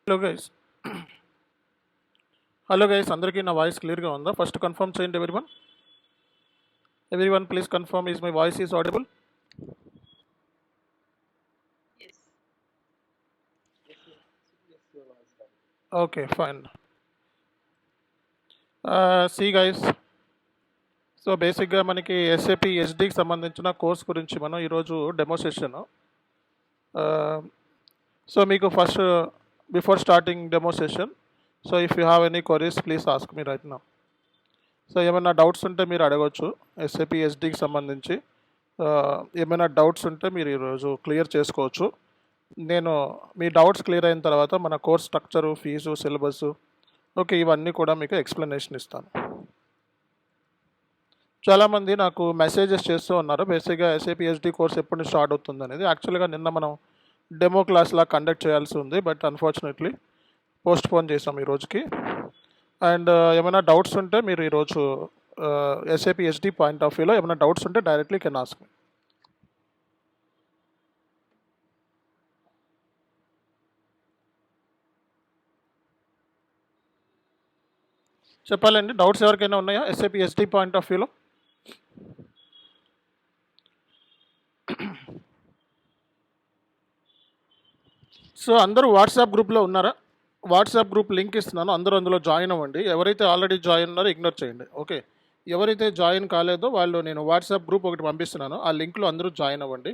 Hello guys hello guys అందరికీ నా voice క్లియర్గా ఉందా? ఫస్ట్ కన్ఫర్మ్ చేయండి everyone please confirm is my voice is audible. Okay fine. See guys, so బేసిక్గా మనకి ఎస్ఏపి ఎస్డికి సంబంధించిన కోర్స్ గురించి మనం ఈరోజు డెమో సెషన్. సో మీకు first before starting demo session, so if you have any queries please ask me right now. So ఏమైనా doubts ఉంటే మీరు అడగవచ్చు ఎస్ఏపి ఎస్డికి సంబంధించి. ఏమైనా డౌట్స్ ఉంటే మీరు ఈరోజు క్లియర్ చేసుకోవచ్చు. నేను మీ డౌట్స్ క్లియర్ అయిన తర్వాత మన course structure, fee, syllabus, okay, ఇవన్నీ కూడా మీకు ఎక్స్ప్లెనేషన్ ఇస్తాను. చాలామంది నాకు మెసేజెస్ చేస్తూ ఉన్నారు బేసిక్గా ఎస్ఏపి ఎస్డి కోర్స్ ఎప్పుడు స్టార్ట్ అవుతుంది అనేది. యాక్చువల్గా నిన్న మనం డెమో క్లాస్లా కండక్ట్ చేయాల్సి ఉంది, బట్ అన్ఫార్చునేట్లీ పోస్ట్ పోన్ చేసాం ఈ రోజుకి. అండ్ ఏమైనా డౌట్స్ ఉంటే మీరు ఈరోజు ఎస్ఏపి ఎస్డి పాయింట్ ఆఫ్ వ్యూలో ఏమైనా డౌట్స్ ఉంటే డైరెక్ట్లీ కెన్ ఆస్క్ మీ. చెప్పాలండి, డౌట్స్ ఎవరికైనా ఉన్నాయా ఎస్ఏపి ఎస్డి పాయింట్ ఆఫ్ వ్యూలో? సో అందరూ వాట్సాప్ గ్రూప్లో ఉన్నారా? వాట్సాప్ గ్రూప్ లింక్ ఇస్తున్నాను, అందరూ అందులో జాయిన్ అవ్వండి. ఎవరైతే ఆల్రెడీ జాయిన్ ఉన్నారో ఇగ్నోర్ చేయండి. ఓకే, ఎవరైతే జాయిన్ కాలేదో వాళ్ళు నేను వాట్సాప్ గ్రూప్ ఒకటి పంపిస్తున్నాను, ఆ లింక్లో అందరూ జాయిన్ అవ్వండి.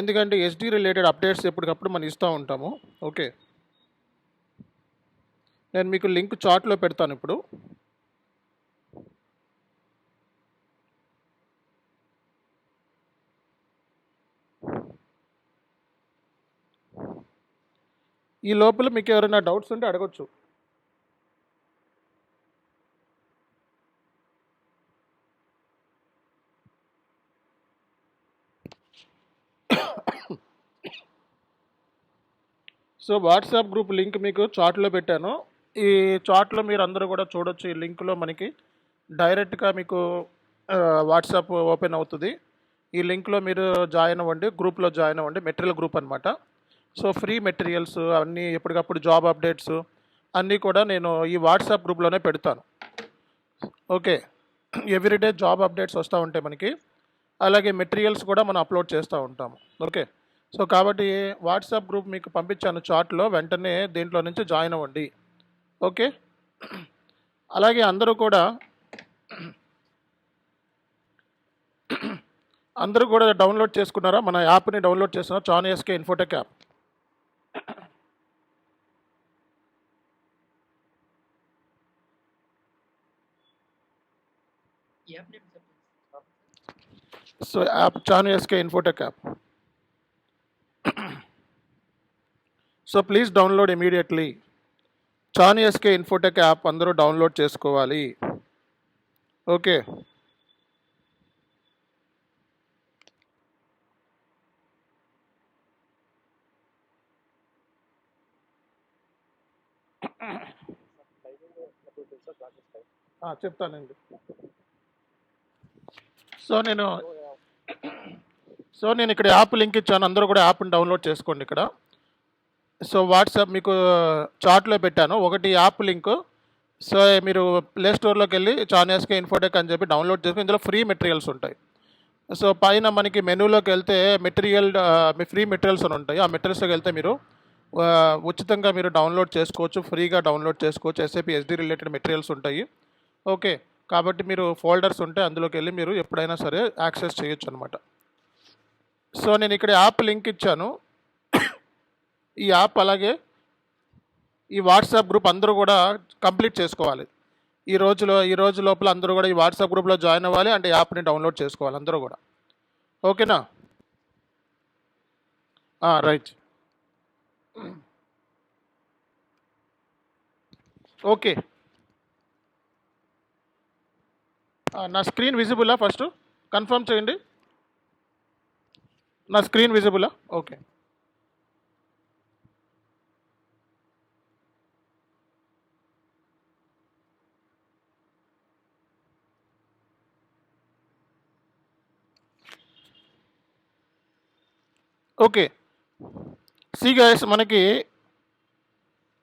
ఎందుకంటే ఎస్డి రిలేటెడ్ అప్డేట్స్ ఎప్పటికప్పుడు మనం ఇస్తూ ఉంటాము. ఓకే, నేను మీకు లింక్ చాట్లో పెడతాను ఇప్పుడు. ఈ లోపల మీకు ఎవరైనా డౌట్స్ ఉంటే అడగచ్చు. సో వాట్సాప్ గ్రూప్ లింక్ మీకు చాట్లో పెట్టాను. ఈ చాట్లో మీరు అందరూ కూడా చూడొచ్చు. ఈ లింక్లో మనకి డైరెక్ట్గా మీకు వాట్సాప్ ఓపెన్ అవుతుంది. ఈ లింక్లో మీరు జాయిన్ అవ్వండి, గ్రూప్లో జాయిన్ అవ్వండి. మెటీరియల్ గ్రూప్ అనమాట. సో ఫ్రీ మెటీరియల్స్ అన్నీ, ఎప్పటికప్పుడు జాబ్ అప్డేట్స్ అన్నీ కూడా నేను ఈ వాట్సాప్ గ్రూప్లోనే పెడతాను. ఓకే, ఎవ్రీడే జాబ్ అప్డేట్స్ వస్తూ ఉంటాయి మనకి, అలాగే మెటీరియల్స్ కూడా మనం అప్లోడ్ చేస్తూ ఉంటాము. ఓకే, సో కాబట్టి వాట్సాప్ గ్రూప్ మీకు పంపించాను చాట్లో, వెంటనే దీంట్లో నుంచి జాయిన్ అవ్వండి. ఓకే, అలాగే అందరూ కూడా డౌన్లోడ్ చేసుకున్నారా? మన యాప్ని డౌన్లోడ్ చేస్తున్నారా? Chan SK Infotech app. So app Chan SK Infotech app. So please download immediately. Chan SK Infotech app అందరూ డౌన్లోడ్ చేసుకోవాలి. ఓకే, చెప్తానండి. సో నేను ఇక్కడ యాప్ లింక్ ఇచ్చాను, అందరూ కూడా యాప్ని డౌన్లోడ్ చేసుకోండి ఇక్కడ. సో వాట్సాప్ మీకు చాట్లో పెట్టాను ఒకటి యాప్ లింక్. సో మీరు ప్లే స్టోర్లోకి వెళ్ళి చాన్ ఎస్కే ఇన్ఫోటెక్ అని చెప్పి డౌన్లోడ్ చేసుకుని ఇందులో ఫ్రీ మెటీరియల్స్ ఉంటాయి. సో పైన మనకి మెనూలోకి వెళ్తే ఫ్రీ మెటీరియల్స్ అని ఉంటాయి. ఆ మెటీరియల్స్లోకి వెళ్తే మీరు ఉచితంగా మీరు డౌన్లోడ్ చేసుకోవచ్చు, ఫ్రీగా డౌన్లోడ్ చేసుకోవచ్చు. ఎస్ఏపి ఎస్డి రిలేటెడ్ మెటీరియల్స్ ఉంటాయి. ఓకే, కాబట్టి మీరు ఫోల్డర్స్ ఉంటే అందులోకి వెళ్ళి మీరు ఎప్పుడైనా సరే యాక్సెస్ చేయొచ్చు అనమాట. సో నేను ఇక్కడ యాప్ లింక్ ఇచ్చాను. ఈ యాప్ అలాగే ఈ వాట్సాప్ గ్రూప్ అందరూ కూడా కంప్లీట్ చేసుకోవాలి. ఈ రోజు లోపల అందరూ కూడా ఈ వాట్సాప్ గ్రూప్లో జాయిన్ అవ్వాలి, అంటే యాప్ని డౌన్లోడ్ చేసుకోవాలి అందరూ కూడా. ఓకేనా? రైట్. ఓకే, నా స్క్రీన్ విజిబులా? ఫస్ట్ కన్ఫర్మ్ చేయండి, నా స్క్రీన్ విజిబులా? Okay, okay. సి గైస్, మనకి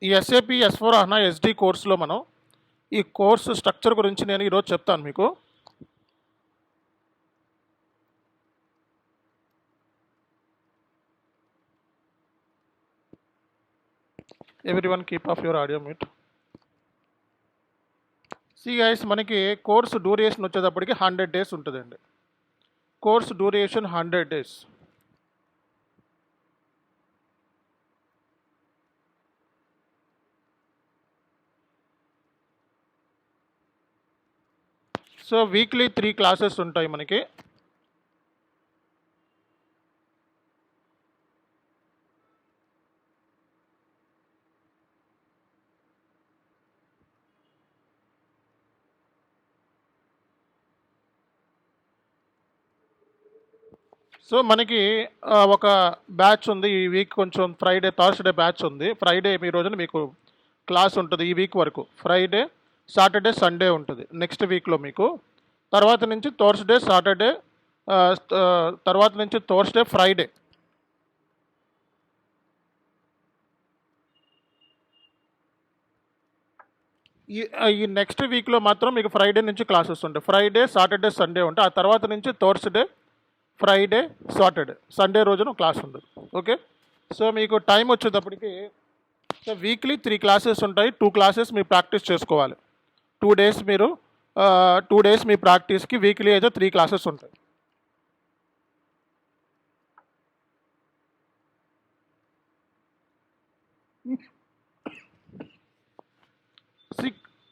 ఈ ఎస్ఏపి S/4HANA SD కోర్సులో మనం ఈ కోర్సు స్ట్రక్చర్ గురించి నేను ఈరోజు చెప్తాను మీకు. Everyone keep of your audio mute. C guys, మనకి కోర్సు డ్యూరేషన్ వచ్చేటప్పటికి 100 డేస్ ఉంటుందండి. Course duration 100 days. So weekly 3 classes ఉంటాయి మనకి. సో మనకి ఒక బ్యాచ్ ఉంది ఈ వీక్, కొంచెం ఫ్రైడే థర్స్డే బ్యాచ్ ఉంది. ఫ్రైడే మీ రోజున మీకు క్లాస్ ఉంటుంది ఈ వీక్ వరకు. ఫ్రైడే సాటర్డే సండే ఉంటుంది నెక్స్ట్ వీక్లో మీకు. తర్వాత నుంచి థర్స్డే సాటర్డే, తర్వాత నుంచి థర్స్డే ఫ్రైడే. ఈ నెక్స్ట్ వీక్లో మాత్రం మీకు ఫ్రైడే నుంచి క్లాసెస్ ఉంటాయి. ఫ్రైడే సాటర్డే సండే ఉంటాయి. ఆ తర్వాత నుంచి థర్స్డే ఫ్రైడే సాటర్డే సండే రోజున క్లాస్ ఉండదు. ఓకే, సో మీకు టైం వచ్చేటప్పటికి సో వీక్లీ 3 క్లాసెస్ ఉంటాయి. 2 క్లాసెస్ మీరు ప్రాక్టీస్ చేసుకోవాలి. 2 డేస్ మీరు 2 డేస్ మీ ప్రాక్టీస్కి వీక్లీ అయితే 3 క్లాసెస్ ఉంటాయి.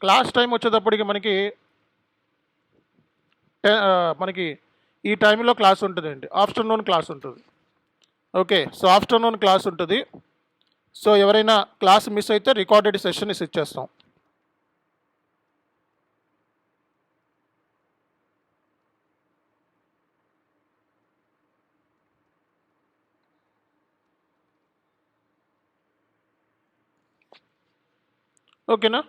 క్లాస్ టైం వచ్చేటప్పటికి మనకి ఈ టైంలో క్లాస్ ఉంటుందండి. ఆఫ్టర్నూన్ క్లాస్ ఉంటుంది. ఓకే, సో ఆఫ్టర్నూన్ క్లాస్ ఉంటుంది. సో ఎవరైనా క్లాస్ మిస్ అయితే రికార్డెడ్ సెషన్ ఇచ్చేస్తాం. ఓకేనా?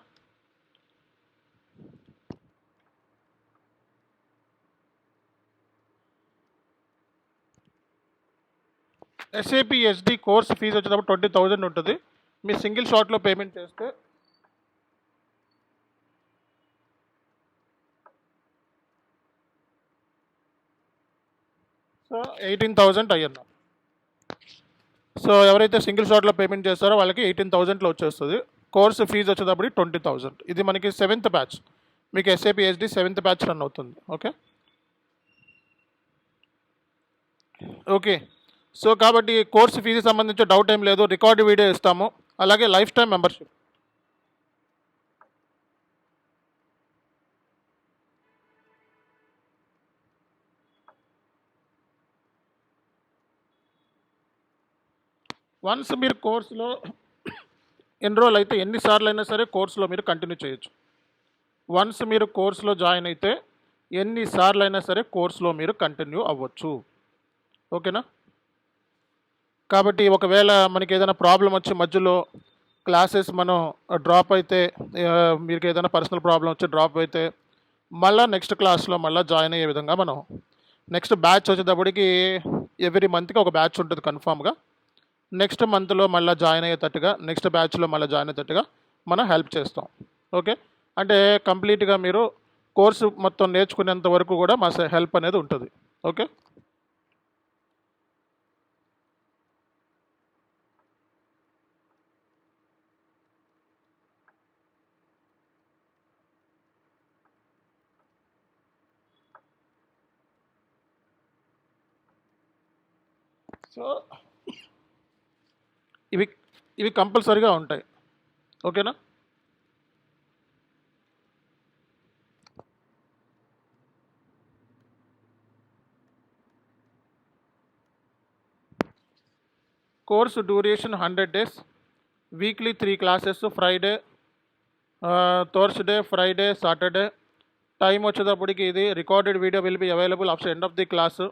ఎస్ఏపి SD కోర్స్ ఫీజు వచ్చేటప్పుడు 20,000 ఉంటుంది. మీ సింగిల్ షాట్లో పేమెంట్ చేస్తే సో 18,000 అయ్యింది. సో ఎవరైతే సింగిల్ షాట్లో పేమెంట్ చేస్తారో వాళ్ళకి 18,000లో వచ్చేస్తుంది. కోర్సు ఫీజు వచ్చేటప్పుడు 20,000. ఇది మనకి 7th బ్యాచ్. మీకు SAP SD 7th batch run అవుతుంది. ఓకే ఓకే, సో కాబట్టి కోర్సు ఫీజు సంబంధించి డౌట్ ఏం లేదు. రికార్డు వీడియో ఇస్తాము, అలాగే లైఫ్ టైం మెంబర్షిప్. వన్స్ మీరు కోర్సులో ఎన్రోల్ అయితే ఎన్నిసార్లు అయినా సరే కోర్సులో మీరు కంటిన్యూ చేయొచ్చు. వన్స్ మీరు కోర్సులో జాయిన్ అయితే ఎన్నిసార్లు అయినా సరే కోర్సులో మీరు కంటిన్యూ అవ్వచ్చు. ఓకేనా? కాబట్టి ఒకవేళ మనకి ఏదైనా ప్రాబ్లం వచ్చి మధ్యలో క్లాసెస్ మనం డ్రాప్ అయితే, మీకు ఏదైనా పర్సనల్ ప్రాబ్లం వచ్చి డ్రాప్ అయితే మళ్ళీ నెక్స్ట్ క్లాస్లో మళ్ళీ జాయిన్ అయ్యే విధంగా మనం నెక్స్ట్ బ్యాచ్ వచ్చేటప్పటికి ఎవ్రీ మంత్కి ఒక బ్యాచ్ ఉంటుంది కన్ఫామ్గా. నెక్స్ట్ మంత్లో మళ్ళీ జాయిన్ అయ్యేటట్టుగా, నెక్స్ట్ బ్యాచ్లో మళ్ళీ జాయిన్ అయ్యేటట్టుగా మనం హెల్ప్ చేస్తాం. ఓకే, అంటే కంప్లీట్గా మీరు కోర్సు మొత్తం నేర్చుకునేంత వరకు కూడా మా హెల్ప్ అనేది ఉంటుంది. ఓకే, సో ఇవి కంపల్సరీగా ఉంటాయి. ఓకేనా? Course duration 100 days. Weekly 3 classes. Friday, Thursday, Friday, Saturday. Time వచ్చేటప్పటికి ఇది recorded video will be available after end of the class.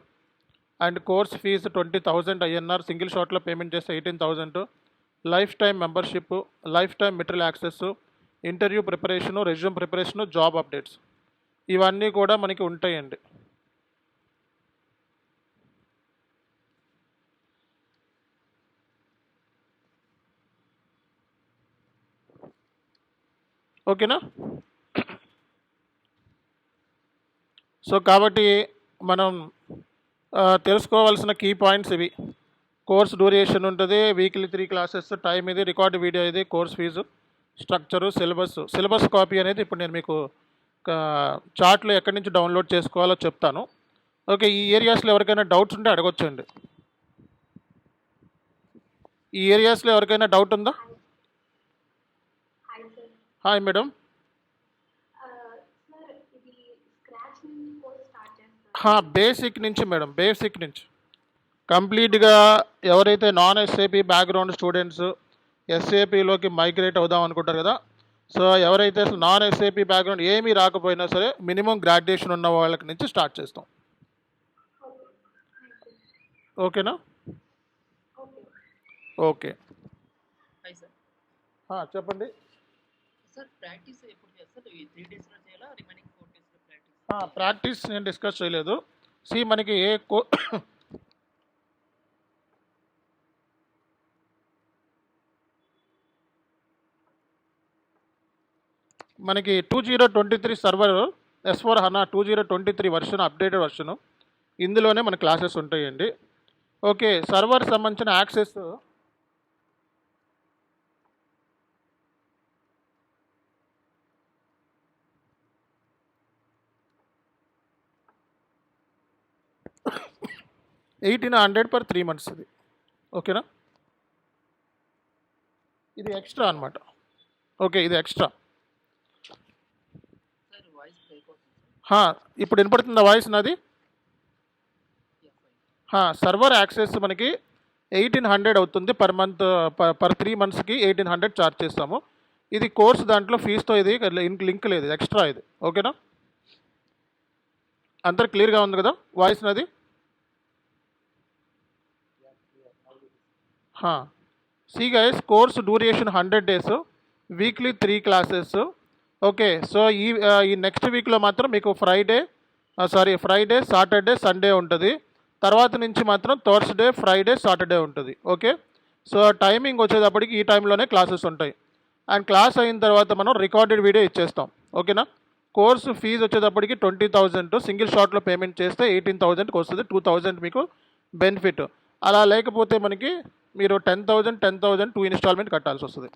And course fee 20,000 INR. Single షాట్లో పేమెంట్ చేస్తే 18,000. Life time membership, life time material access, interview preparation, resume preparation, job updates, ఇవన్నీ కూడా మనకి ఉంటాయండి. ఓకేనా. So కాబట్టి మనం తెలుసుకోవాల్సిన కీ పాయింట్స్ ఇవి. కోర్స్ డ్యూరేషన్ ఉంటుంది, వీక్లీ 3 క్లాసెస్, టైం ఇది, రికార్డ్ వీడియో ఇది, course fee, structure, syllabus copy అనేది ఇప్పుడు నేను మీకు చార్ట్లో ఎక్కడి నుంచి డౌన్లోడ్ చేసుకోవాలో చెప్తాను. ఓకే, ఈ ఏరియాస్లో ఎవరికైనా డౌట్స్ ఉంటే అడగొచ్చండి. ఈ ఏరియాస్లో ఎవరికైనా డౌట్ ఉందా? Hi madam. బేసిక్ నుంచి మేడం, బేసిక్ నుంచి కంప్లీట్గా ఎవరైతే నాన్ ఎస్ఏపి బ్యాక్గ్రౌండ్ స్టూడెంట్స్ ఎస్ఏపిలోకి మైగ్రేట్ అవుదాం అనుకుంటారు కదా, సో ఎవరైతే అసలు నాన్ ఎస్ఏపి బ్యాక్గ్రౌండ్ ఏమీ రాకపోయినా సరే మినిమం గ్రాడ్యుయేషన్ ఉన్న వాళ్ళకి నుంచి స్టార్ట్ చేస్తాం. ఓకేనా? ఓకే చెప్పండి. ప్రాక్టీస్ నేను డిస్కస్ చేయలేదు. మనకి మనకి 2023 సర్వర్ S/4HANA 2023 వర్షన్, అప్డేటెడ్ వర్షను, ఇందులోనే మన క్లాసెస్ ఉంటాయండి. ఓకే, సర్వర్ సంబంధించిన యాక్సెస్ $1800 per 3 months ఇది. ఓకేనా, ఇది ఎక్స్ట్రా అనమాట. ఓకే, ఇది ఎక్స్ట్రా. ఇప్పుడు వినపడుతుందా వాయిస్ నాది? సర్వర్ యాక్సెస్ మనకి 1800 అవుతుంది పర్ మంత్, పర్ 3 monthsకి 1800 ఛార్జ్ చేస్తాము. ఇది కోర్స్ దాంట్లో ఫీజుతో ఇది లింక్ లేదు, ఎక్స్ట్రా ఇది. ఓకేనా, అందరు క్లియర్గా ఉంది కదా వాయిస్ నాది? Guys, course duration 100 days, weekly 3 classes. Okay, so ఈ నెక్స్ట్ వీక్లో మాత్రం మీకు ఫ్రైడే, సాటర్డే, సండే ఉంటుంది. తర్వాత నుంచి మాత్రం థర్స్డే, ఫ్రైడే, సాటర్డే ఉంటుంది. ఓకే, సో టైమింగ్ వచ్చేటప్పటికి ఈ టైంలోనే క్లాసెస్ ఉంటాయి. అండ్ క్లాస్ అయిన తర్వాత మనం రికార్డెడ్ వీడియో ఇచ్చేస్తాం. ఓకేనా, కోర్సు ఫీజు వచ్చేటప్పటికి 20,000, సింగిల్ షాట్లో పేమెంట్ చేస్తే 18,000కి వస్తుంది, 2,000 మీకు బెనిఫిట్. అలా లేకపోతే మనకి మీరు 10,000 2 ఇన్స్టాల్మెంట్ కట్టాల్సి వస్తుంది.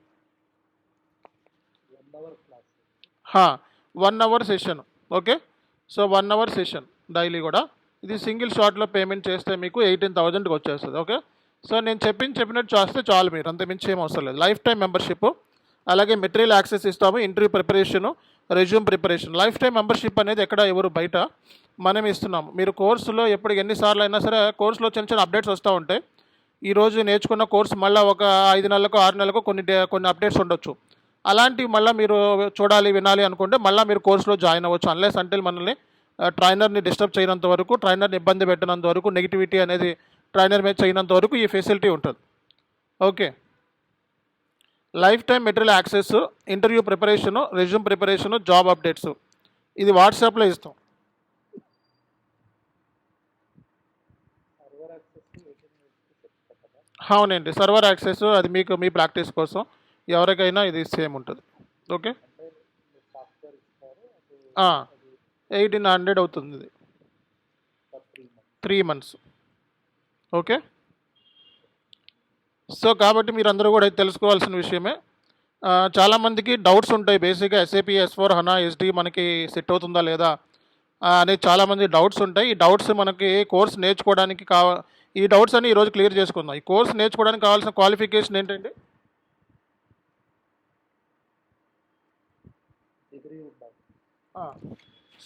1 hour session. Okay, so 1 hour session daily కూడా. ఇది సింగిల్ షాట్లో పేమెంట్ చేస్తే మీకు 18,000కి వచ్చేస్తుంది. ఓకే, సో నేను చెప్పినట్టు చేస్తే చాలు, మీరు అంత మించి ఏం అవసరం లేదు. లైఫ్ టైం మెంబర్షిప్, అలాగే మెటీరియల్ యాక్సెస్ ఇస్తాము, interview preparation, resume preparation. Life time membership అనేది ఎక్కడ ఎవరు బయట, మనం ఇస్తున్నాము. మీరు కోర్సులో ఎన్నిసార్లు అయినా సరే కోర్సులో చిన్న అప్డేట్స్ వస్తూ ఉంటాయి. ఈరోజు నేర్చుకున్న కోర్సు మళ్ళీ ఒక 5 నెలలకు 6 నెలలకు కొన్ని అప్డేట్స్ ఉండొచ్చు. అలాంటివి మళ్ళీ మీరు చూడాలి, వినాలి అనుకుంటే మళ్ళీ మీరు కోర్సులో జాయిన్ అవ్వచ్చు. అన్లెస్ అంటే మనల్ని ట్రైనర్ని డిస్టర్బ్ చేయనంత వరకు, ట్రైనర్ని ఇబ్బంది పెట్టినంత వరకు, నెగిటివిటీ అనేది ట్రైనర్ మీద చేయనంత వరకు ఈ ఫెసిలిటీ ఉంటుంది. Okay, life time material access, interview preparation, resume preparation, job updates, ఇది వాట్సాప్లో ఇస్తాం. అవునండి, సర్వర్ యాక్సెస్ అది మీకు మీ ప్రాక్టీస్ కోసం, ఎవరికైనా ఇది సేమ్ ఉంటుంది. ఓకే, 1800 అవుతుంది ఇది 3 months. ఓకే, సో కాబట్టి మీరు అందరూ కూడా తెలుసుకోవాల్సిన విషయమే. చాలామందికి డౌట్స్ ఉంటాయి. బేసిక్గా ఎస్ఏపి, S/4HANA, SD మనకి సెట్ అవుతుందా లేదా అనేది చాలామంది డౌట్స్ ఉంటాయి. ఈ డౌట్స్ మనకి కోర్స్ నేర్చుకోవడానికి ఈ డౌట్స్ అన్ని ఈరోజు క్లియర్ చేసుకుందాం. ఈ కోర్స్ నేర్చుకోవడానికి కావాల్సిన క్వాలిఫికేషన్ ఏంటండి?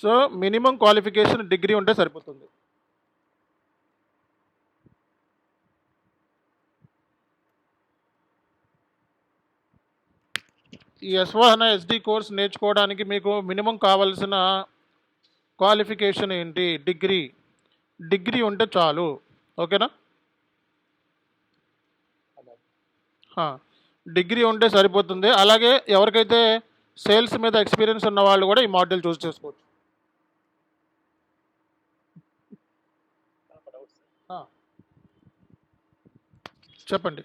సో మినిమం క్వాలిఫికేషన్ డిగ్రీ ఉంటే సరిపోతుంది. ఈ S/4HANA SD కోర్స్ నేర్చుకోవడానికి మీకు మినిమం కావాల్సిన క్వాలిఫికేషన్ ఏంటి? డిగ్రీ ఉంటే చాలు. ఓకేనా, డిగ్రీ ఉంటే సరిపోతుంది. అలాగే ఎవరికైతే సేల్స్ మీద ఎక్స్పీరియన్స్ ఉన్న వాళ్ళు కూడా ఈ మాడ్యూల్ చూస్ చేసుకోవచ్చు. చెప్పండి.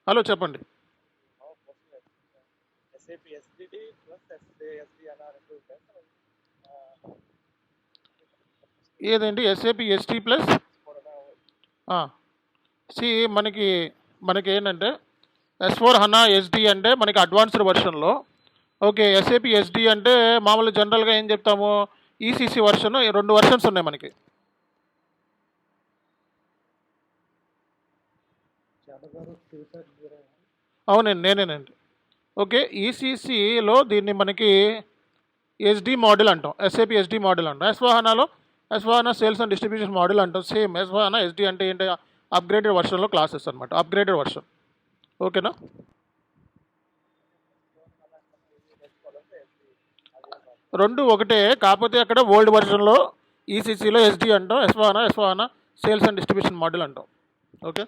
హలో, చెప్పండి. SAP SDD plus SDNR రెండు ఉంటాయి. ఏదండి ఎస్ఏపి ఎస్టీ ప్లస్ మనకి ఏంటంటే S4 హనా ఎస్డి అంటే మనకి అడ్వాన్స్డ్ వర్షన్లో. ఓకే, ఎస్ఏపి ఎస్డి అంటే మామూలు జనరల్గా ఏం చెప్తాము, ఈసీసీ వర్షన్, 2 వర్షన్స్ ఉన్నాయి మనకి. అవునండి, నేనేనండి. ఓకే, ఈసీసీలో దీన్ని మనకి ఎస్డి మోడల్ అంటాం, ఎస్ఏపి ఎస్డి మోడల్ అంటాం. ఎస్వాహానా సేల్స్ అండ్ డిస్ట్రిబ్యూషన్ మోడల్ అంటాం. సేమ్ ఎస్వాహానా ఎస్డి అంటే ఏంటి, అప్గ్రేడెడ్ వర్షన్లో క్లాసెస్ అనమాట, అప్గ్రేడెడ్ వర్షన్. ఓకేనా? రెండు ఒకటే, కాకపోతే అక్కడ ఓల్డ్ వర్షన్లో ఈసీసీలో ఎస్డి అంటాం, ఎస్వాహానా సేల్స్ అండ్ డిస్ట్రిబ్యూషన్ మోడల్ అంటాం. ఓకే,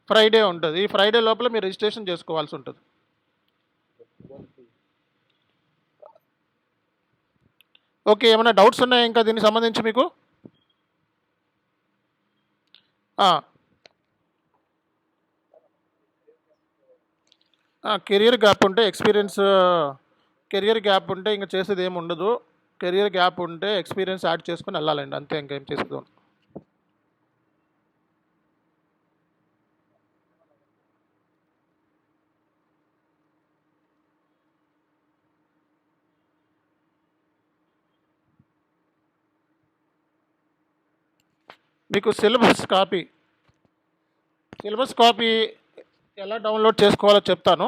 ఫ్రైడే ఉంటుంది. ఈ ఫ్రైడే లోపల మీరు రిజిస్ట్రేషన్ చేసుకోవాల్సి ఉంటుంది. ఓకే, ఏమైనా డౌట్స్ ఉన్నాయా ఇంకా దీనికి సంబంధించి మీకు? కెరియర్ గ్యాప్ ఉంటే కెరియర్ గ్యాప్ ఉంటే ఇంకా చేసేది ఏమి ఉండదు. కెరియర్ గ్యాప్ ఉంటే ఎక్స్పీరియన్స్ యాడ్ చేసుకుని వెళ్ళాలండి, అంతే, ఇంకేం చేసేది. మీకు సిలబస్ కాపీ ఎలా డౌన్లోడ్ చేసుకోవాలో చెప్తాను.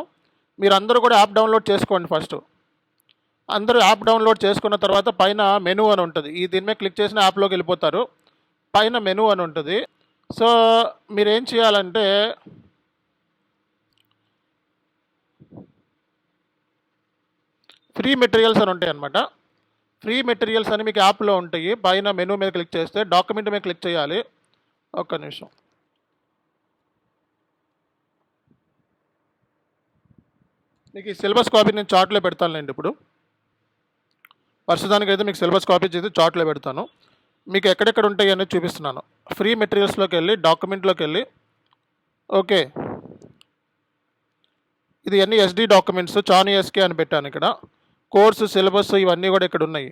మీరు అందరూ కూడా యాప్ డౌన్లోడ్ చేసుకోండి ఫస్ట్. అందరూ యాప్ డౌన్లోడ్ చేసుకున్న తర్వాత పైన మెనూ అని ఉంటుంది. దీని మీద క్లిక్ చేసిన యాప్లోకి వెళ్ళిపోతారు. పైన మెనూ అని ఉంటుంది. సో మీరేం చేయాలంటే ఫ్రీ మెటీరియల్స్ అని ఉంటాయి అన్నమాట. ఫ్రీ మెటీరియల్స్ అని మీకు యాప్లో ఉంటాయి. పైన మెనూ మీద క్లిక్ చేస్తే డాక్యుమెంట్ మీద క్లిక్ చేయాలి. ఒక్క నిమిషం. మీకు ఈ సిలబస్ కాపీ నేను చార్ట్లో పెడతానులేండి. ఇప్పుడు ప్రస్తుతానికి అయితే మీకు సిలబస్ కాపీ చేసి చార్ట్లో పెడతాను. మీకు ఎక్కడెక్కడ ఉంటాయి అనేది చూపిస్తున్నాను. ఫ్రీ మెటీరియల్స్లోకి వెళ్ళి డాక్యుమెంట్లోకి వెళ్ళి, ఓకే, ఇది అన్ని ఎస్డి డాక్యుమెంట్స్, చాను ఎస్కే అని పెట్టాను ఇక్కడ. కోర్సు, సిలబస్ ఇవన్నీ కూడా ఇక్కడ ఉన్నాయి.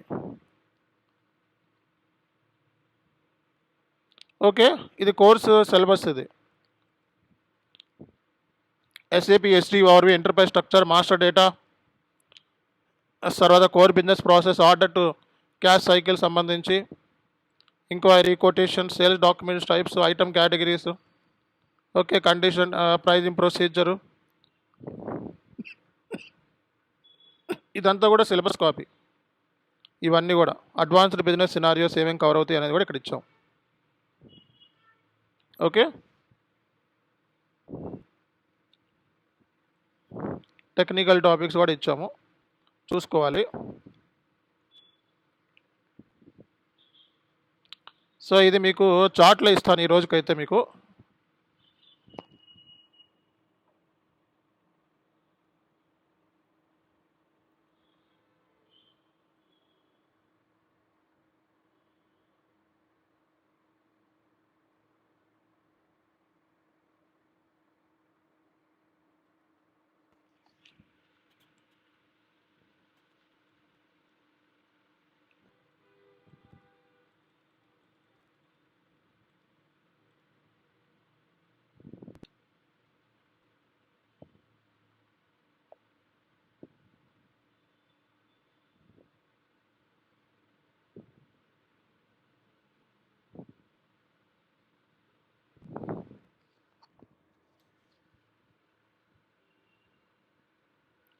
ఓకే, ఇది కోర్సు సిలబస్. ఇది SAP SD overview, enterprise structure, master data, తర్వాత core business process, order to cash cycle సంబంధించి, inquiry, quotation, sales documents types, item categories, okay, condition, pricing procedure, ఇదంతా కూడా సిలబస్ కాపీ. ఇవన్నీ కూడా అడ్వాన్స్డ్ బిజినెస్ సినారియోస్ ఏమేమి cover అవుతాయి అనేది కూడా ఇక్కడ ఇచ్చాం. ఓకే, టెక్నికల్ టాపిక్స్ కూడా ఇచ్చాము, చూసుకోవాలి. సో ఇది మీకు చార్ట్లో ఇస్తాను ఈ రోజుకైతే. మీకు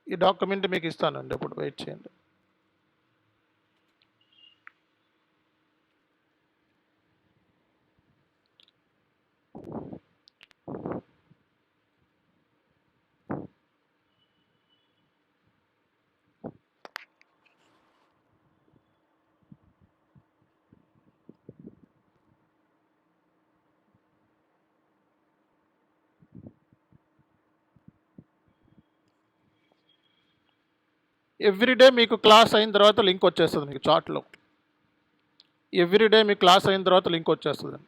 ఈ డాక్యుమెంట్ మీకు ఇస్తానండి, ఇప్పుడు వెయిట్ చేయండి. ఎవ్రీడే మీకు క్లాస్ అయిన తర్వాత లింక్ వచ్చేస్తుంది మీకు చార్ట్లో. ఎవ్రీడే మీకు క్లాస్ అయిన తర్వాత లింక్ వచ్చేస్తుంది.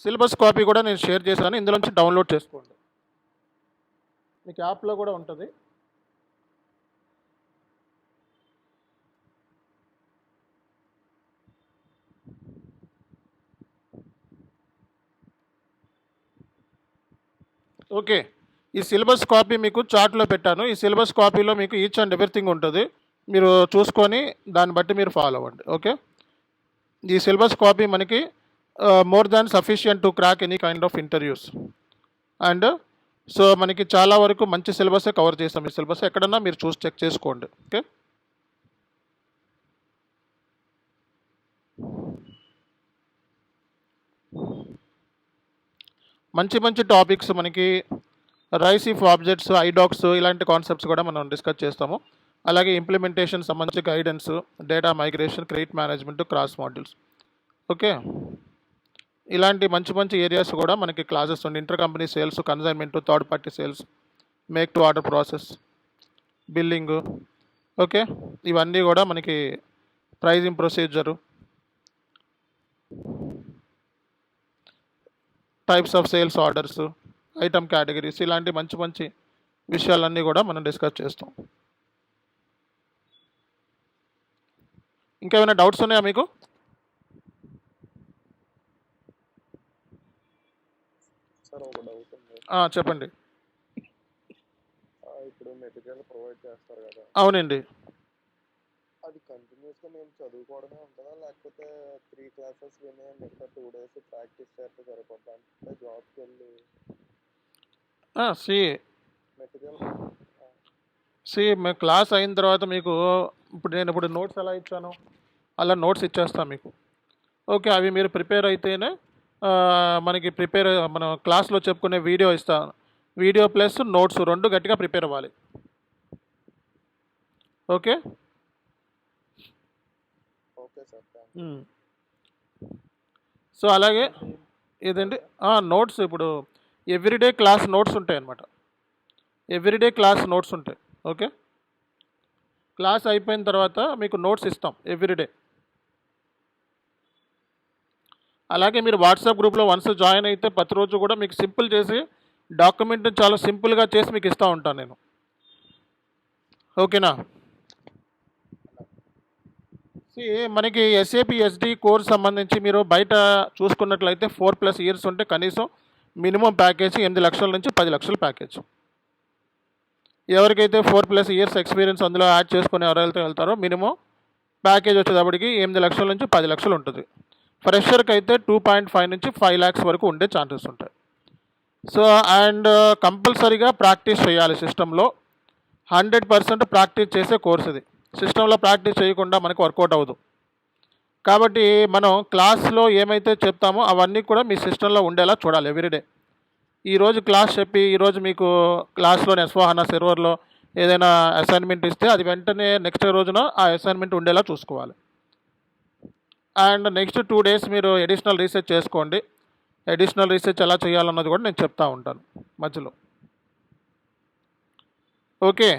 సిలబస్ కాపీ కూడా నేను షేర్ చేశాను, ఇందులోంచి డౌన్లోడ్ చేసుకోండి. మీకు యాప్లో కూడా ఉంటుంది. ఓకే, ఈ సిలబస్ కాపీ మీకు చార్ట్లో పెట్టాను. ఈ సిలబస్ కాపీలో మీకు ఈచ్ అండ్ ఎవ్రీథింగ్ ఉంటుంది. మీరు చూసుకొని దాన్ని బట్టి మీరు ఫాలో అవ్వండి. ఓకే, ఈ సిలబస్ కాపీ మనకి more than sufficient to crack any kind of interviews. And so మనకి చాలా వరకు మంచి సిలబసే కవర్ చేస్తాం. ఈ సిలబస్ ఎక్కడన్నా మీరు చూసి చెక్ చేసుకోండి. ఓకే, మంచి మంచి టాపిక్స్ మనకి రైస్ ఇఫ్ ఆబ్జెక్ట్స్, ఐడాక్స్ ఇలాంటి కాన్సెప్ట్స్ కూడా మనం డిస్కస్ చేస్తాము. అలాగే ఇంప్లిమెంటేషన్ సంబంధించి guidance, data migration, credit management, cross modules. Okay, ఇలాంటి మంచి మంచి ఏరియాస్ కూడా మనకి క్లాసెస్ ఉంది. Inter company sales, consignment, third party sales, make to order process, billing. Okay, ఇవన్నీ కూడా మనకి pricing procedure, types of sales orders, item categories, ఇలాంటి మంచి మంచి విషయాలన్నీ కూడా మనం డిస్కస్ చేస్తాం. ఇంకేమైనా డౌట్స్ ఉన్నాయా మీకు? సార్ ఒక డౌట్ ఉంది. చెప్పండి. ఇప్పుడు మెటీరియల్ ప్రొవైడ్ చేస్తారు కదా, అవునండి. అది కంటిన్యూస్గా మేము చదువుకోవడమే ఉంటుందా, లేకపోతే 3 క్లాసెస్ విని మిగతా 2 days ప్రాక్టీస్ చేస్తే సరిపోద్దా? అంటే జాబ్కి వెళ్ళి మెటీరియల్ మేము క్లాస్ అయిన తర్వాత మీకు నేను నోట్స్ ఎలా ఇచ్చాను అలా నోట్స్ ఇచ్చేస్తాను మీకు. ఓకే, అవి మీరు ప్రిపేర్ అయితేనే మనకి మనం క్లాస్లో చెప్పుకునే వీడియో ఇస్తాను. వీడియో ప్లస్ నోట్స్ 2 గట్టిగా ప్రిపేర్ అవ్వాలి. Okay, okay sir. సో అలాగే ఏదండి నోట్స్ ఇప్పుడు ఎవ్రీడే క్లాస్ నోట్స్ ఉంటాయి అన్నమాట. ఎవ్రీడే క్లాస్ నోట్స్ ఉంటాయి. ఓకే, క్లాస్ అయిపోయిన తర్వాత మీకు నోట్స్ ఇస్తాం ఎవ్రీడే. అలాగే మీరు వాట్సాప్ గ్రూప్లో వన్స్ జాయిన్ అయితే ప్రతిరోజు కూడా మీకు సింపుల్ చేసి డాక్యుమెంట్ని చాలా సింపుల్గా చేసి మీకు ఇస్తూ ఉంటాను నేను. ఓకేనా? మనకి SAP SD కోర్స్ సంబంధించి మీరు బయట చూసుకున్నట్లయితే 4+ years ఉంటే కనీసం మినిమం ప్యాకేజ్ 8 లక్షల నుంచి 10 లక్షల ప్యాకేజ్. ఎవరికైతే 4+ years ఎక్స్పీరియన్స్ అందులో యాడ్ చేసుకుని ఎవరైతే వెళ్తారో మినిమం ప్యాకేజ్ వచ్చేటప్పటికి 8 లక్షల నుంచి 10 లక్షలు ఉంటుంది. ఫ్రెషర్కి అయితే 2.5 నుంచి 5 lakhs వరకు ఉండే ఛాన్సెస్ ఉంటాయి. సో అండ్ కంపల్సరీగా ప్రాక్టీస్ చేయాలి. సిస్టంలో 100% ప్రాక్టీస్ చేసే కోర్స్ ఇది. సిస్టంలో ప్రాక్టీస్ చేయకుండా మనకు వర్కౌట్ అవ్వదు. కాబట్టి మనం క్లాస్లో ఏమైతే చెప్తామో అవన్నీ కూడా మీ సిస్టంలో ఉండేలా చూడాలి ఎవ్రీడే. ఈరోజు క్లాస్ చెప్పి ఈరోజు మీకు క్లాస్లోని S/4HANA సర్వర్లో ఏదైనా అసైన్మెంట్ ఇస్తే అది వెంటనే నెక్స్ట్ రోజున ఆ అసైన్మెంట్ ఉండేలా చూసుకోవాలి. అండ్ నెక్స్ట్ 2 days మీరు అడిషనల్ రీసెర్చ్ చేసుకోండి. అడిషనల్ రీసెర్చ్ ఎలా చేయాలన్నది కూడా నేను చెప్తా ఉంటాను మధ్యలో. ఓకే,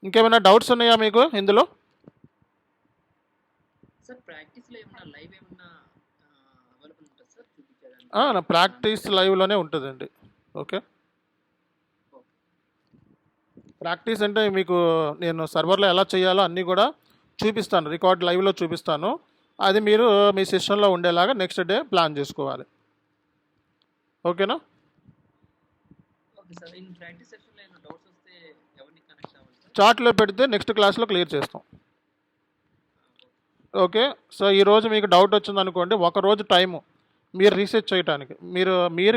ఇంకేమైనా డౌట్స్ ఉన్నాయా మీకు ఇందులో? ప్రాక్టీస్ లైవ్లోనే ఉంటుందండి. ఓకే, ప్రాక్టీస్ అంటే మీకు నేను సర్వర్లో ఎలా చేయాలో అన్నీ కూడా చూపిస్తాను, రికార్డ్ లైవ్లో చూపిస్తాను. అది మీరు మీ సిస్టంలో ఉండేలాగా నెక్స్ట్ డే ప్లాన్ చేసుకోవాలి. ఓకేనా? చార్ట్లో పెడితే నెక్స్ట్ క్లాస్లో క్లియర్ చేస్తాం. ఓకే, సో ఈరోజు మీకు డౌట్ వచ్చిందనుకోండి, ఒకరోజు టైము మీరు రీసెర్చ్ చేయడానికి, మీరు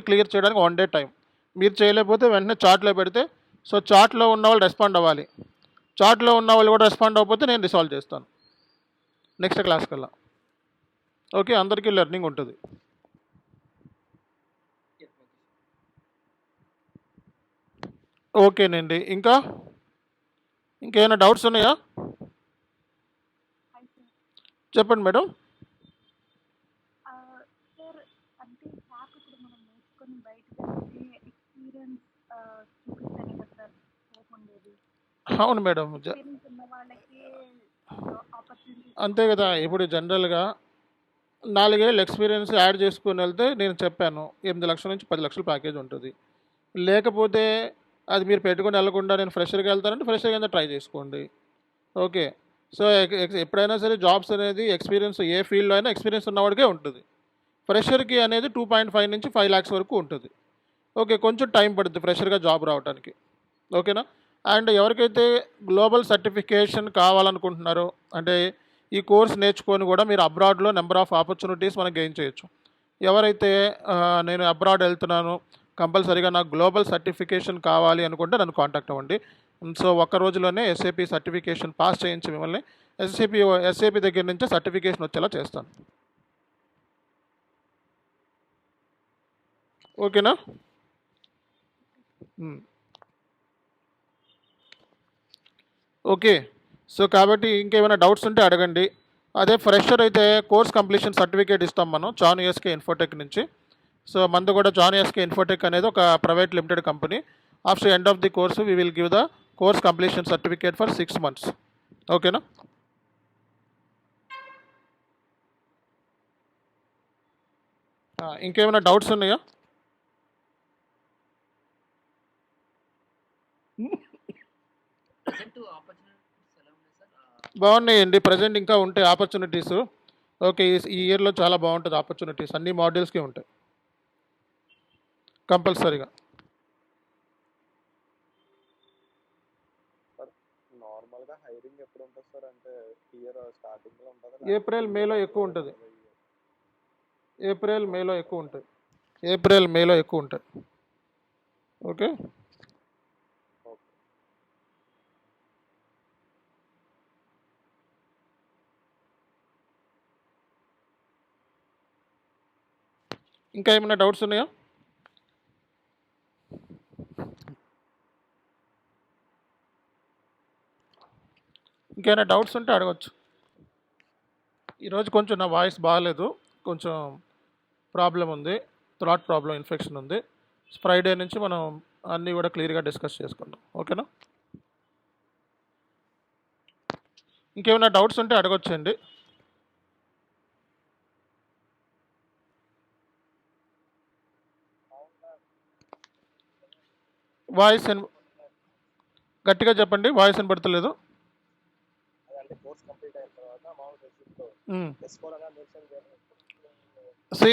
క్లియర్ చేయడానికి 1 day టైం. మీరు చేయలేకపోతే వెంటనే చార్ట్లో పెడితే, సో చార్ట్లో ఉన్న వాళ్ళు రెస్పాండ్ అవ్వాలి. చార్ట్లో ఉన్న వాళ్ళు కూడా రెస్పాండ్ అవ్వకపోతే నేను రిసాల్వ్ చేస్తాను నెక్స్ట్ క్లాస్ కల్లా. ఓకే, అందరికీ లెర్నింగ్ ఉంటుంది. ఓకేనండి, ఇంకేమైనా డౌట్స్ ఉన్నాయా? చెప్పండి మేడం. సార్ అంటే నాకు ఇప్పుడు మనం నేర్చుకొని బయటకు వెళ్తే ఎక్స్పీరియన్స్ చూపిస్తాను కదా సార్, స్కోప్ ఉండేది. అవును మేడం, ఎక్స్పీరియన్స్ ఉన్న వాళ్ళకి ఆపర్చునిటీ అంతే కదా. ఇప్పుడు జనరల్గా 4 ఏళ్ళు ఎక్స్పీరియన్స్ యాడ్ చేసుకొని వెళ్తే నేను చెప్పాను 8 లక్షల నుంచి 10 లక్షల ప్యాకేజ్ ఉంటుంది. లేకపోతే అది మీరు పెట్టుకొని వెళ్ళకుండా నేను ఫ్రెషర్గా వెళ్తానంటే ఫ్రెషర్గా అయినా ట్రై చేసుకోండి. ఓకే. సో ఎప్పుడైనా సరే జాబ్స్ అనేది ఎక్స్పీరియన్స్ ఏ ఫీల్డ్లో అయినా ఎక్స్పీరియన్స్ ఉన్నవాడికే ఉంటుంది. ఫ్రెషర్కి అనేది 2.5 నుంచి 5 లాక్స్ వరకు ఉంటుంది. ఓకే. కొంచెం టైం పడుతుంది ఫ్రెషర్గా జాబ్ రావడానికి. ఓకేనా. అండ్ ఎవరికైతే గ్లోబల్ సర్టిఫికేషన్ కావాలనుకుంటున్నారో, అంటే ఈ కోర్స్ నేర్చుకొని కూడా మీరు అబ్రాడ్లో నెంబర్ ఆఫ్ ఆపర్చునిటీస్ మనం గెయిన్ చేయొచ్చు. ఎవరైతే నేను అబ్రాడ్ వెళ్తున్నాను, కంపల్సరీగా నాకు గ్లోబల్ సర్టిఫికేషన్ కావాలి అనుకుంటే నన్ను కాంటాక్ట్ అవ్వండి. సో ఒక్క రోజులోనే ఎస్ఏపి సర్టిఫికేషన్ పాస్ చేయించి మిమ్మల్ని ఎస్ఏపి దగ్గర నుంచే సర్టిఫికేషన్ వచ్చేలా చేస్తాను. ఓకేనా. ఓకే. సో కాబట్టి ఇంకేమైనా డౌట్స్ ఉంటే అడగండి. అదే ఫ్రెషర్ అయితే కోర్స్ కంప్లీషన్ సర్టిఫికేట్ ఇస్తాం మనం జాన్ ఎస్కే ఇన్ఫోటెక్ నుంచి. సో మనది కూడా జాన్ ఎస్కే ఇన్ఫోటెక్ అనేది ఒక private limited company. After end of the course we will give the course completion certificate for 6 months. ఓకేనా. ఇంకేమైనా డౌట్స్ ఉన్నాయా? బాగున్నాయండి. ప్రజెంట్ ఇంకా ఉంటాయి ఆపర్చునిటీస్. ఓకే. ఈ ఇయర్లో చాలా బాగుంటుంది ఆపర్చునిటీస్, అన్ని మాడ్యూల్స్కి ఉంటాయి కంపల్సరీగా. నార్మల్గా హైరింగ్ ఎప్పుడు ఉంటుంది సార్? అంటే ఇయర్ స్టార్టింగ్లో ఉంటుందా? ఏప్రిల్ మేలో ఎక్కువ ఉంటుంది. ఏప్రిల్ మేలో ఎక్కువ ఉంటాయి. ఓకే. ఇంకా ఏమైనా డౌట్స్ ఉన్నాయా? ఇంకేమైనా డౌట్స్ ఉంటే అడగచ్చు. ఈరోజు కొంచెం నా వాయిస్ బాగాలేదు, కొంచెం ప్రాబ్లం ఉంది, థ్రాట్ ప్రాబ్లం, ఇన్ఫెక్షన్ ఉంది. ఫ్రైడే నుంచి మనం అన్నీ కూడా క్లియర్గా డిస్కస్ చేసుకుందాం. ఓకేనా. ఇంకేమైనా డౌట్స్ ఉంటే అడగొచ్చండి. వాయిస్ గట్టిగా చెప్పండి, వాయిస్ వినపడతలేదు. సి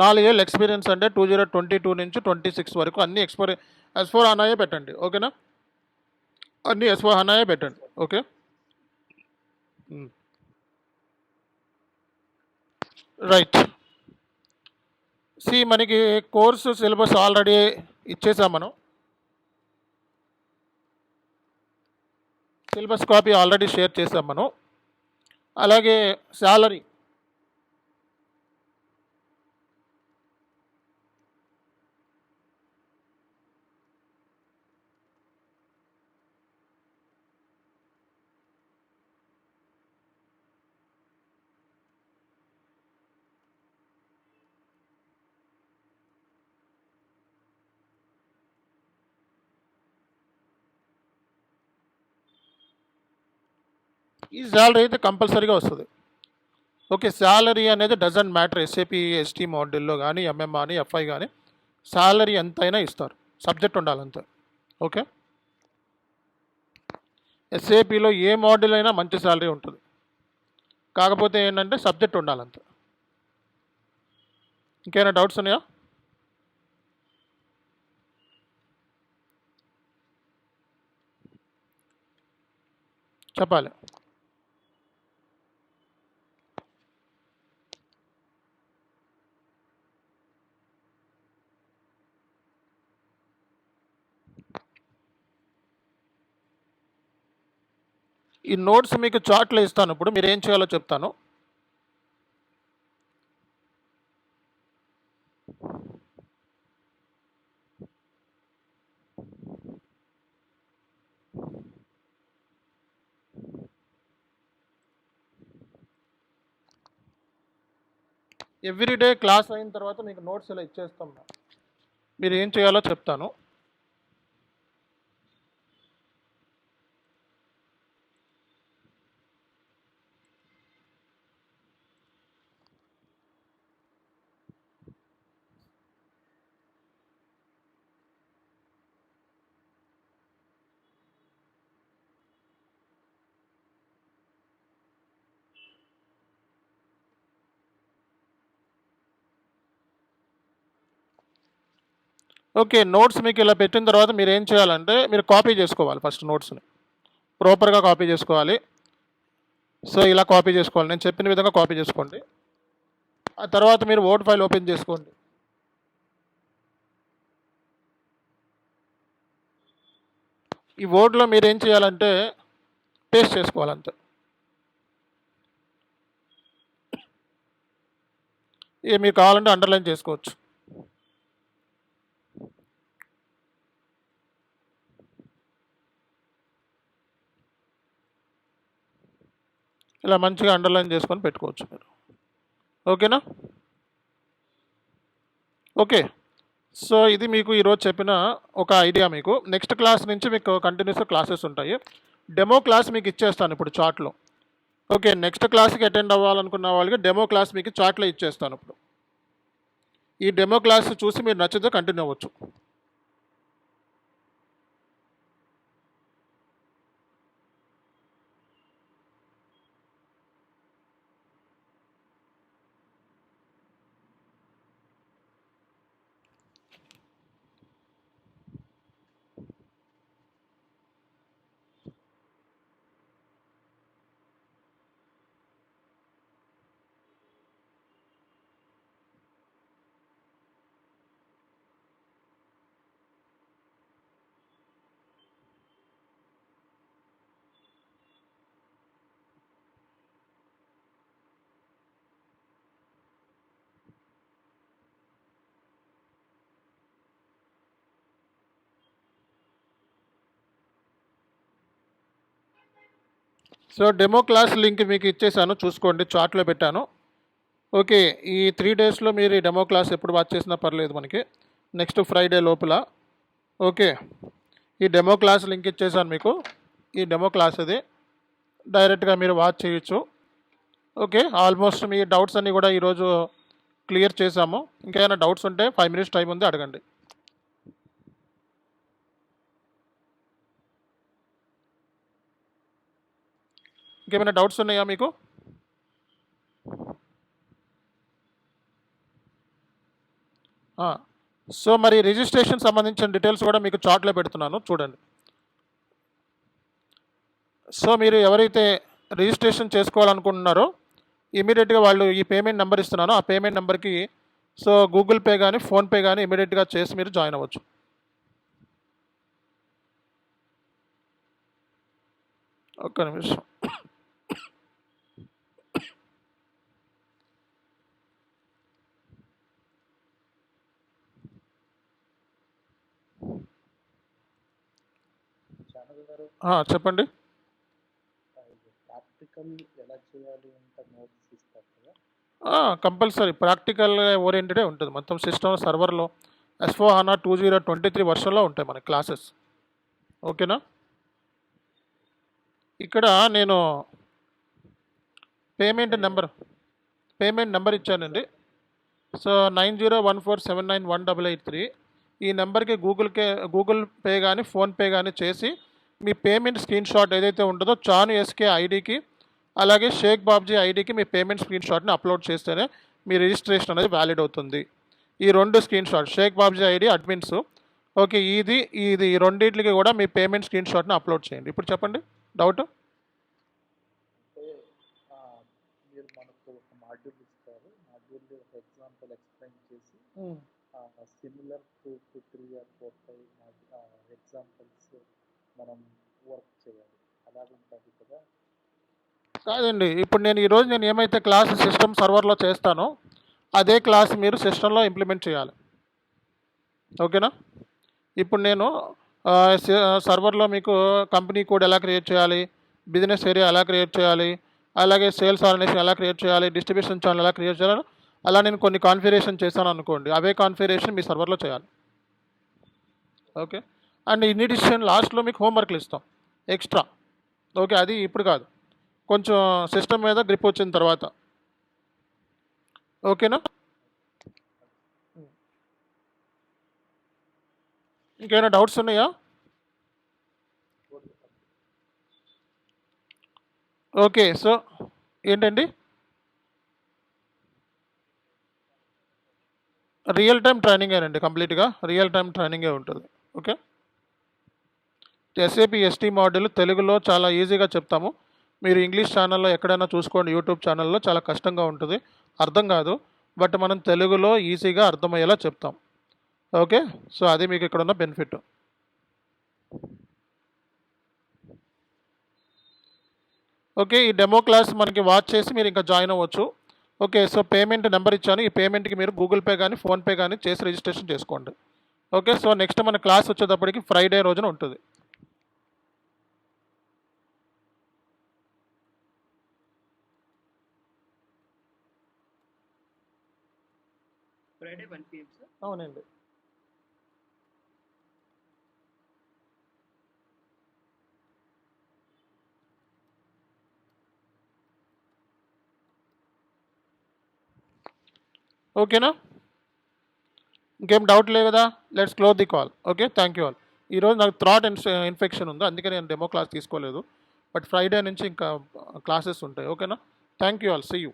4 ఏళ్ళు ఎక్స్పీరియన్స్ అంటే 2022 నుంచి 26 వరకు అన్ని S4 హనాయే పెట్టండి. ఓకేనా. అన్ని S4 హనాయే పెట్టండి. ఓకే. రైట్. మనకి కోర్సు సిలబస్ ఆల్రెడీ ఇచ్చేసాం మనం. సిలబస్ కాపీ ఆల్రెడీ షేర్ చేసాం మనం. అలాగే శాలరీ ఈ శాలరీ అయితే కంపల్సరీగా వస్తుంది. ఓకే. శాలరీ అనేది డజంట్ మ్యాటర్. ఎస్ఏపి ఎస్టీ మాడ్యూల్లో కానీ ఎంఎం కానీ ఎఫ్ఐ కానీ శాలరీ ఎంతైనా ఇస్తారు, సబ్జెక్ట్ ఉండాలంతే. ఓకే. ఎస్ఏపిలో ఏ మాడ్యూల్ అయినా మంచి శాలరీ ఉంటుంది, కాకపోతే ఏంటంటే సబ్జెక్ట్ ఉండాలంతే. ఇంకేమైనా డౌట్స్ ఉన్నాయా? చెప్పాలి. ఈ నోట్స్ మీకు చార్ట్లో ఇస్తాను. ఇప్పుడు మీరు ఏం చేయాలో చెప్తాను. ఎవ్రీడే క్లాస్ అయిన తర్వాత మీకు నోట్స్ ఇలా ఇచ్చేస్తాం. మీరు ఏం చేయాలో చెప్తాను. ఓకే, నోట్స్ మీకు ఇలా పెట్టిన తర్వాత మీరు ఏం చేయాలంటే మీరు కాపీ చేసుకోవాలి. ఫస్ట్ నోట్స్ని ప్రాపర్గా కాపీ చేసుకోవాలి. సో ఇలా కాపీ చేసుకోవాలి, నేను చెప్పిన విధంగా కాపీ చేసుకోండి. ఆ తర్వాత మీరు వర్డ్ ఫైల్ ఓపెన్ చేసుకోండి. ఈ వర్డ్లో మీరు ఏం చేయాలంటే పేస్ట్ చేసుకోవాలి అంతే. ఇక మీరు కావాలంటే అండర్లైన్ చేసుకోవచ్చు. ఇలా మంచిగా అండర్లైన్ చేసుకొని పెట్టుకోవచ్చు మీరు. ఓకేనా? ఓకే, సో ఇది మీకు ఈరోజు చెప్పిన ఒక ఐడియా. మీకు నెక్స్ట్ క్లాస్ నుంచి మీకు కంటిన్యూస్గా క్లాసెస్ ఉంటాయి. డెమో క్లాస్ మీకు ఇచ్చేస్తాను ఇప్పుడు చాట్లో. ఓకే, నెక్స్ట్ క్లాస్కి అటెండ్ అవ్వాలనుకున్న వాళ్ళకి డెమో క్లాస్ మీకు చాట్లో ఇచ్చేస్తాను ఇప్పుడు. ఈ డెమో క్లాస్ చూసి మీరు నచ్చితే కంటిన్యూ అవ్వచ్చు. సో డెమో క్లాస్ లింక్ మీకు ఇచ్చేసాను, చూసుకోండి, చాట్లో పెట్టాను. ఓకే, ఈ 3 డేస్లో మీరు ఈ డెమో క్లాస్ ఎప్పుడు వాచ్ చేసినా పర్లేదు మనకి, నెక్స్ట్ ఫ్రైడే లోపల. ఓకే, ఈ డెమో క్లాస్ లింక్ ఇచ్చేసాను మీకు. ఈ డెమో క్లాస్ అది డైరెక్ట్గా మీరు వాచ్ చేయొచ్చు. ఓకే, ఆల్మోస్ట్ మీ డౌట్స్ అన్నీ కూడా ఈరోజు క్లియర్ చేసాము. ఇంకేమైనా డౌట్స్ ఉంటే 5 minutes టైం ఉంది, అడగండి. ఇంకేమైనా డౌట్స్ ఉన్నాయా మీకు? సో మరి రిజిస్ట్రేషన్ సంబంధించిన డీటెయిల్స్ కూడా మీకు చార్ట్లో పెడుతున్నాను, చూడండి. సో మీరు ఎవరైతే రిజిస్ట్రేషన్ చేసుకోవాలనుకుంటున్నారో ఇమీడియట్గా వాళ్ళు ఈ పేమెంట్ నెంబర్ ఇస్తున్నాను, ఆ పేమెంట్ నెంబర్కి సో గూగుల్ పే కానీ ఫోన్పే కానీ ఇమీడియట్గా చేసి మీరు జాయిన్ అవ్వచ్చు. ఒక్క నిమిషం. ఛానల్ గారు చెప్పండి. ప్రాక్టికల్ ఎలా చేయాలి అంటే నోట్స్ ఇస్తారు కదా? కంపల్సరీ ప్రాక్టికల్ ఓరియంటెడే ఉంటుంది మొత్తం. సిస్టమ్ సర్వర్లో S/4HANA 2023 వర్షన్లో ఉంటాయి మన క్లాసెస్. ఓకేనా? ఇక్కడ నేను పేమెంట్ నెంబర్ ఇచ్చానండి. సో 9014799183 ఈ నెంబర్కి గూగుల్ పే కానీ ఫోన్పే కానీ చేసి మీ పేమెంట్ స్క్రీన్ షాట్ ఏదైతే ఉంటుందో చాను ఎస్కే ఐడికి అలాగే షేక్ బాబ్జీ ఐడికి మీ పేమెంట్ స్క్రీన్ షాట్ని అప్లోడ్ చేస్తేనే మీ రిజిస్ట్రేషన్ అనేది వ్యాలిడ్ అవుతుంది. ఈ 2 screen shot, Shaik Babji ID admins, okay, ఇది ఈ రెండింటికి కూడా మీ పేమెంట్ స్క్రీన్ షాట్ని అప్లోడ్ చేయండి. ఇప్పుడు చెప్పండి డౌట్. అంటే మీరు మనకు ఒక మాడ్యూల్ ఇస్తారు, మాడ్యూల్ ఒక ఎగ్జాంపుల్ ఎక్స్ప్లెయిన్ చేసి సిమిలర్ 2 to 3 or 4 5 ఎగ్జాంపుల్స్ మనం వర్క్ చేయాలి, అలాగే ఉంటుంది కదా? కాదండి, ఇప్పుడు ఈరోజు నేను ఏమైతే క్లాస్ సిస్టమ్ సర్వర్లో చేస్తానో అదే క్లాస్ మీరు సిస్టంలో ఇంప్లిమెంట్ చేయాలి. ఓకేనా? ఇప్పుడు నేను సర్వర్లో మీకు కంపెనీ కోడ్ ఎలా క్రియేట్ చేయాలి, బిజినెస్ ఏరియా ఎలా క్రియేట్ చేయాలి, అలాగే సేల్స్ ఆర్గనైజేషన్ ఎలా క్రియేట్ చేయాలి, డిస్ట్రిబ్యూషన్ ఛానల్ ఎలా క్రియేట్ చేయాలి, అలా నేను కొన్ని కాన్ఫిగరేషన్ చేశాను అనుకోండి, అవే కాన్ఫిగరేషన్ మీ సర్వర్లో చేయాలి. ఓకే, అండ్ ఇన్ అడిషన్ లాస్ట్లో మీకు హోంవర్క్లు ఇస్తాం ఎక్స్ట్రా. ఓకే, అది ఇప్పుడు కాదు, కొంచెం సిస్టమ్ మీద గ్రిప్ వచ్చిన తర్వాత. ఓకేనా? ఇంకేమైనా డౌట్స్ ఉన్నాయా? ఓకే, సో ఏంటండి? రియల్ టైం ట్రైనింగేనండి, కంప్లీట్గా రియల్ టైం ట్రైనింగే ఉంటుంది. ఓకే. ఎస్ఏపి ఎస్టీ మాడ్యూల్ తెలుగులో చాలా ఈజీగా చెప్తాము. మీరు ఇంగ్లీష్ ఛానల్లో ఎక్కడైనా చూసుకోండి, యూట్యూబ్ ఛానల్లో చాలా కష్టంగా ఉంటుంది, అర్థం కాదు. బట్ మనం తెలుగులో ఈజీగా అర్థమయ్యేలా చెప్తాం. ఓకే. సో అది మీకు ఇక్కడ ఉన్న బెనిఫిట్. ఓకే. ఈ డెమో క్లాస్ మనకి వాచ్ చేసి మీరు ఇంకా జాయిన్ అవ్వచ్చు. ఓకే. సో పేమెంట్ నెంబర్ ఇచ్చాను, ఈ పేమెంట్కి మీరు గూగుల్ పే కానీ ఫోన్పే కానీ చేసి రిజిస్ట్రేషన్ చేసుకోండి. ఓకే. సో నెక్స్ట్ మన క్లాస్ వచ్చేటప్పటికి ఫ్రైడే రోజున ఉంటుంది. Friday 1 PM sir. అవునండి. ఓకేనా? ఇంకేం డౌట్ లేదు కదా? Let's close the call. Okay. Thank you all. ఈరోజు నాకు థ్రాట్ ఇన్ఫెక్షన్ ఉంది, అందుకే నేను డెమో క్లాస్ తీసుకోలేదు. బట్ ఫ్రైడే నుంచి ఇంకా క్లాసెస్ ఉంటాయి. ఓకేనా? Thank you all. See you.